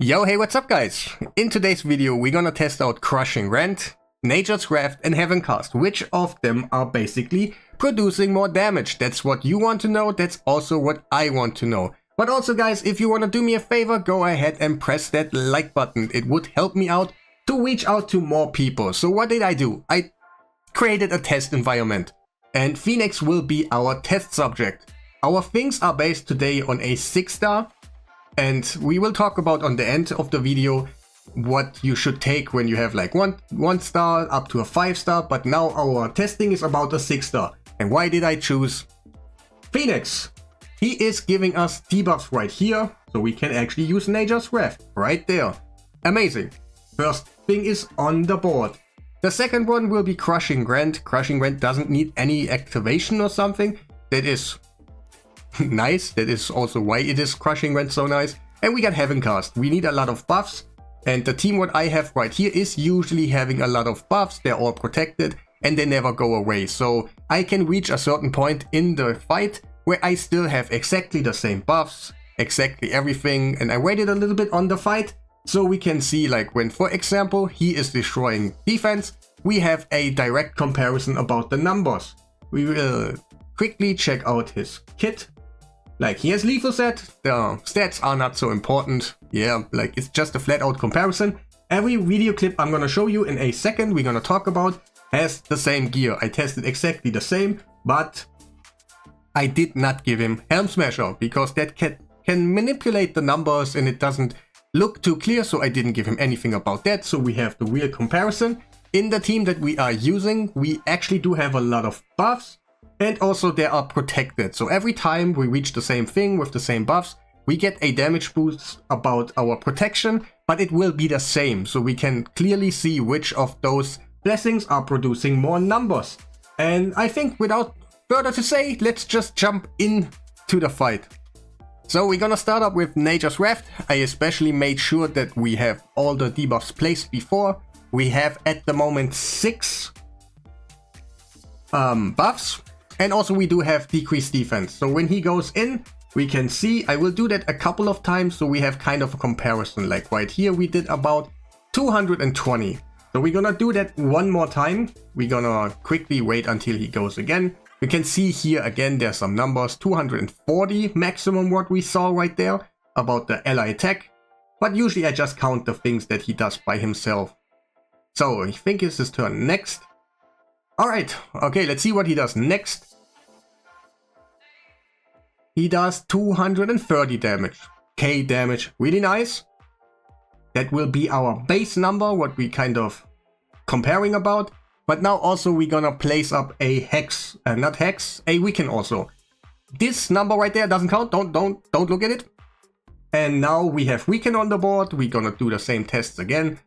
Yo, hey, what's up guys? In today's video we're gonna test out Crushing Rend, Nature's Wrath and Heavencast, which of them are basically producing more damage. That's what you want to know, that's also what I want to know. But also guys, if you wanna do me a favor, go ahead and press that like button. It would help me out to reach out to more people. So what did I do? I created a test environment and Phoenix will be our test subject. Our things are based today on a 6-star. And we will talk about on the end of the video what you should take when you have like one star up to a 5-star. But now our testing is about a 6-star. And why did I choose Phoenix? He is giving us debuffs right here, so we can actually use Nature's Wrath right there. Amazing. First thing is on the board. The second one will be Crushing Rend. Crushing Rend doesn't need any activation or something. That is nice. That is also why it is Crushing Rend so nice. And we got Heavencast. We need a lot of buffs. And the team what I have right here is usually having a lot of buffs. They're all protected and they never go away. So I can reach a certain point in the fight where I still have exactly the same buffs, exactly everything. And I waited a little bit on the fight so we can see like when, for example, he is destroying defense, we have a direct comparison about the numbers. We will quickly check out his kit. Like he has lethal set, the stats are not so important. Yeah, like it's just a flat out comparison. Every video clip I'm gonna show you in a second we're gonna talk about has the same gear. I tested exactly the same, but I did not give him Helm Smasher because that can manipulate the numbers and it doesn't look too clear, so I didn't give him anything about that. So we have the real comparison. In the team that we are using, we actually do have a lot of buffs. And also they are protected, so every time we reach the same thing with the same buffs, we get a damage boost about our protection, but it will be the same, so we can clearly see which of those blessings are producing more numbers. And I think without further to say, let's just jump into the fight. So we're gonna start up with Nature's Wrath. I especially made sure that we have all the debuffs placed before. We have at the moment 6 buffs. And also we do have decreased defense. So when he goes in, we can see, I will do that a couple of times so we have kind of a comparison. Like right here we did about 220. So we're gonna do that one more time. We're gonna quickly wait until he goes again. You can see here again there's some numbers, 240 maximum what we saw right there about the ally attack. But usually I just count the things that he does by himself. So I think it's his turn next. Alright, okay, let's see what he does next. He does 230 damage. K damage, really nice. That will be our base number, what we kind of comparing about. But now also we're gonna place up a hex, not hex, a weaken also. This number right there doesn't count, don't look at it. And now we have weaken on the board, we're gonna do the same tests again.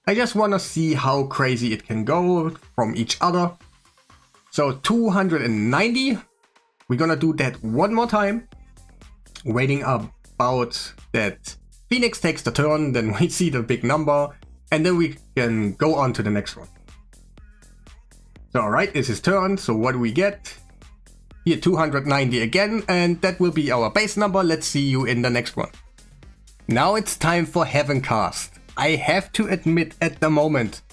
I just want to see how crazy it can go from each other. So 290. We're gonna do that one more time. Waiting about that Phoenix takes the turn, then we see the big number. And then we can go on to the next one. So alright, it's his turn. So what do we get? Here 290 again. And that will be our base number. Let's see you in the next one. Now it's time for Heavencast. I have to admit at the moment,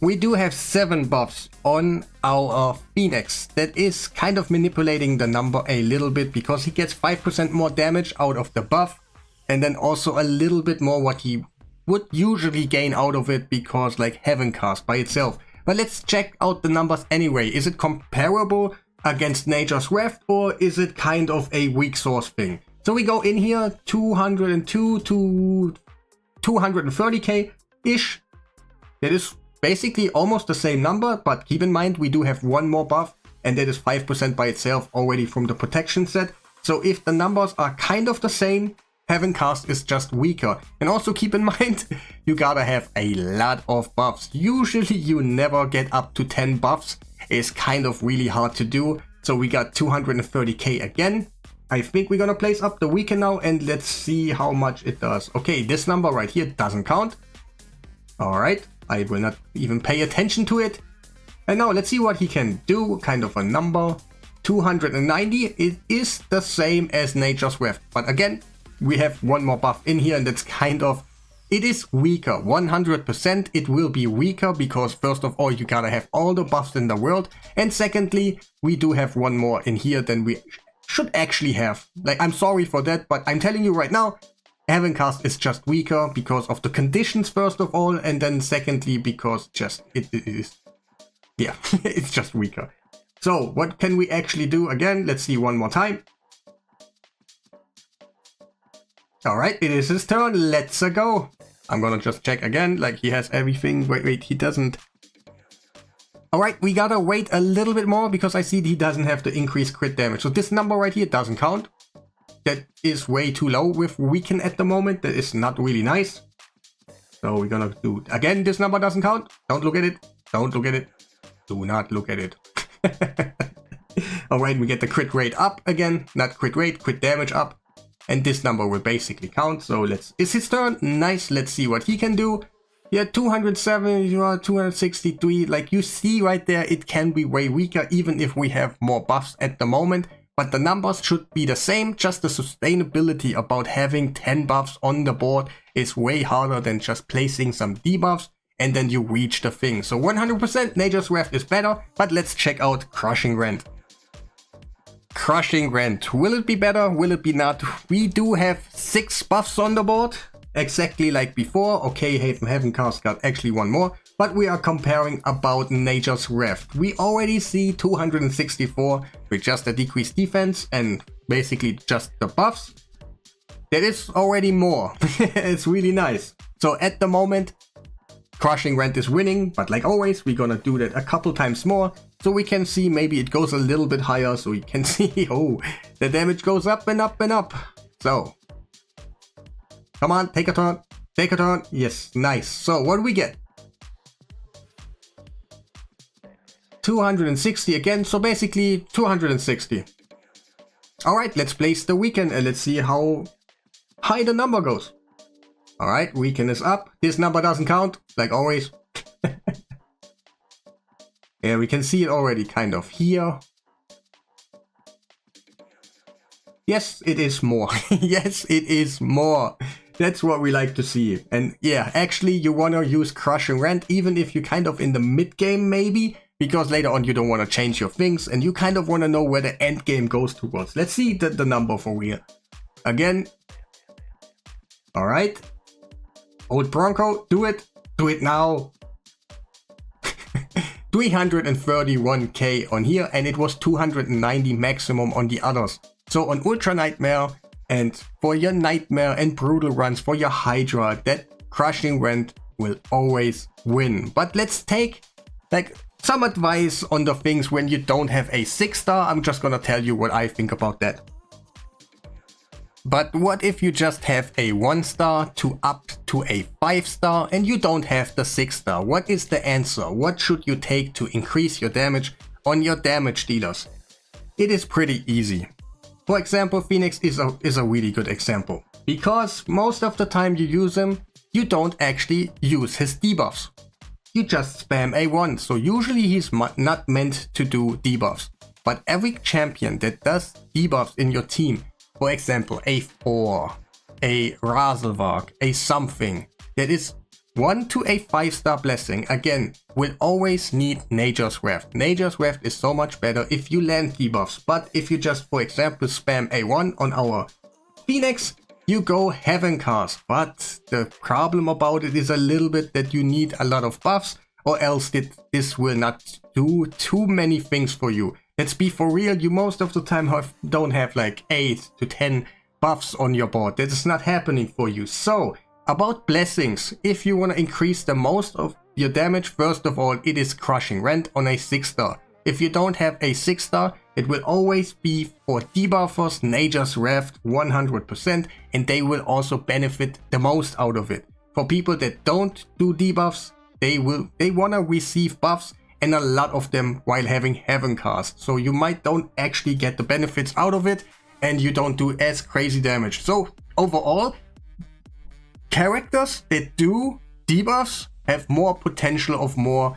we do have 7 buffs on our Phoenix. That is kind of manipulating the number a little bit because he gets 5% more damage out of the buff. And then also a little bit more what he would usually gain out of it because like Heavencast by itself. But let's check out the numbers anyway. Is it comparable against Nature's Wrath or is it kind of a weak source thing? So we go in here, 202 to 230k-ish. That is basically almost the same number, but keep in mind we do have one more buff and that is 5% by itself already from the protection set. So if the numbers are kind of the same, Heavencast is just weaker. And also keep in mind, you gotta have a lot of buffs. Usually you never get up to 10 buffs. It's kind of really hard to do. So we got 230k again. I think we're gonna place up the weaken now and let's see how much it does. Okay, this number right here doesn't count. Alright, I will not even pay attention to it. And now let's see what he can do, kind of a number. 290, it is the same as Nature's Wrath. But again, we have one more buff in here and that's kind of It is weaker, 100%. It will be weaker because first of all, you gotta have all the buffs in the world. And secondly, we do have one more in here than we should actually have. Like, I'm sorry for that, but I'm telling you right now, Heavencast is just weaker because of the conditions first of all, and then secondly because just it is, yeah, it's just weaker. So what can we actually do again? Let's see one more time. All right, it is his turn. Let's go. I'm gonna just check again, like he has everything. Wait, he doesn't. All right, we gotta wait a little bit more because I see he doesn't have the increased crit damage. So this number right here doesn't count. That is way too low with Weaken at the moment. That is not really nice. So we're gonna do, again, this number doesn't count. Don't look at it. Don't look at it. Do not look at it. All right, we get the crit rate up again. Not crit rate, crit damage up. And this number will basically count. So it's his turn. Nice. Let's see what he can do. Yeah, 207, 263. Like you see right there, it can be way weaker even if we have more buffs at the moment. But the numbers should be the same. Just the sustainability about having 10 buffs on the board is way harder than just placing some debuffs and then you reach the thing. So 100% Nature's Wrath is better, but let's check out Crushing Rend. Crushing Rend. Will it be better? Will it be not? We do have 6 buffs on the board, exactly like before. Okay, Heavencast got actually one more, but we are comparing about Nature's Wrath. We already see 264 with just a decreased defense and basically just the buffs. That is already more. It's really nice. So at the moment, Crushing Rend is winning, but like always, we're gonna do that a couple times more. So we can see maybe it goes a little bit higher, so we can see, oh, the damage goes up and up and up. So, come on, take a turn, take a turn. Yes, nice. So what do we get? 260 again, so basically 260. All right, let's place the Weaken and let's see how high the number goes. All right, Weaken is up. This number doesn't count, like always. Yeah, we can see it already kind of here. Yes, it is more. Yes, it is more. That's what we like to see. And yeah, actually you want to use Crushing Rend even if you're kind of in the mid game maybe, because later on you don't want to change your things and you kind of want to know where the end game goes towards. Let's see the number for real. Again. All right. Old Bronco, do it. Do it now. 331k on here and it was 290 maximum on the others. So on Ultra Nightmare and for your Nightmare and Brutal runs for your Hydra, that Crushing Rend will always win. But let's take like some advice on the things when you don't have a 6-star. I'm just gonna tell you what I think about that. But what if you just have a 1-star to up to a 5-star and you don't have the 6-star? What is the answer? What should you take to increase your damage on your damage dealers? It is pretty easy. For example, Phoenix is a really good example. Because most of the time you use him, you don't actually use his debuffs. You just spam A1, so usually he's not meant to do debuffs. But every champion that does debuffs in your team, for example, a 4, a Razelvarg, a something that is 1 to a 5-star blessing, again, will always need Nature's Wrath. Nature's Wrath is so much better if you land debuffs, but if you just, for example, spam A1 on our Phoenix, you go Heavencast. But the problem about it is a little bit that you need a lot of buffs, or else this will not do too many things for you. Let's be for real, you most of the time don't have like 8 to 10 buffs on your board. That is not happening for you. So, about blessings, if you want to increase the most of your damage, first of all, it is Crushing Rend on a 6-star. If you don't have a 6-star, it will always be for debuffers, Nature's Wrath 100%, and they will also benefit the most out of it. For people that don't do debuffs, they want to receive buffs, and a lot of them while having Heavencast. So you don't actually get the benefits out of it and you don't do as crazy damage. So overall, characters that do debuffs have more potential of more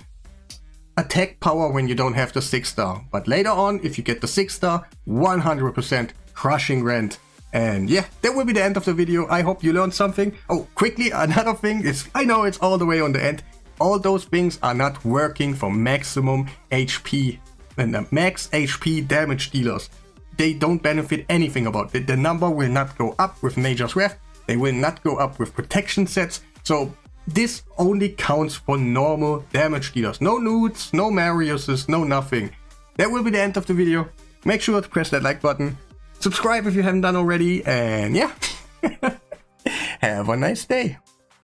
attack power when you don't have the 6-star. But later on, if you get the 6-star, 100% Crushing Rend And yeah, that will be the end of the video. I hope you learned something. Oh, quickly, another thing is, I know it's all the way on the end. All those things are not working for maximum HP and the max HP damage dealers. They don't benefit anything about it. The number will not go up with Nature's Wrath. They will not go up with protection sets. So this only counts for normal damage dealers. No Newts, no Mariuses, no nothing. That will be the end of the video. Make sure to press that like button. Subscribe if you haven't done already. And yeah, have a nice day.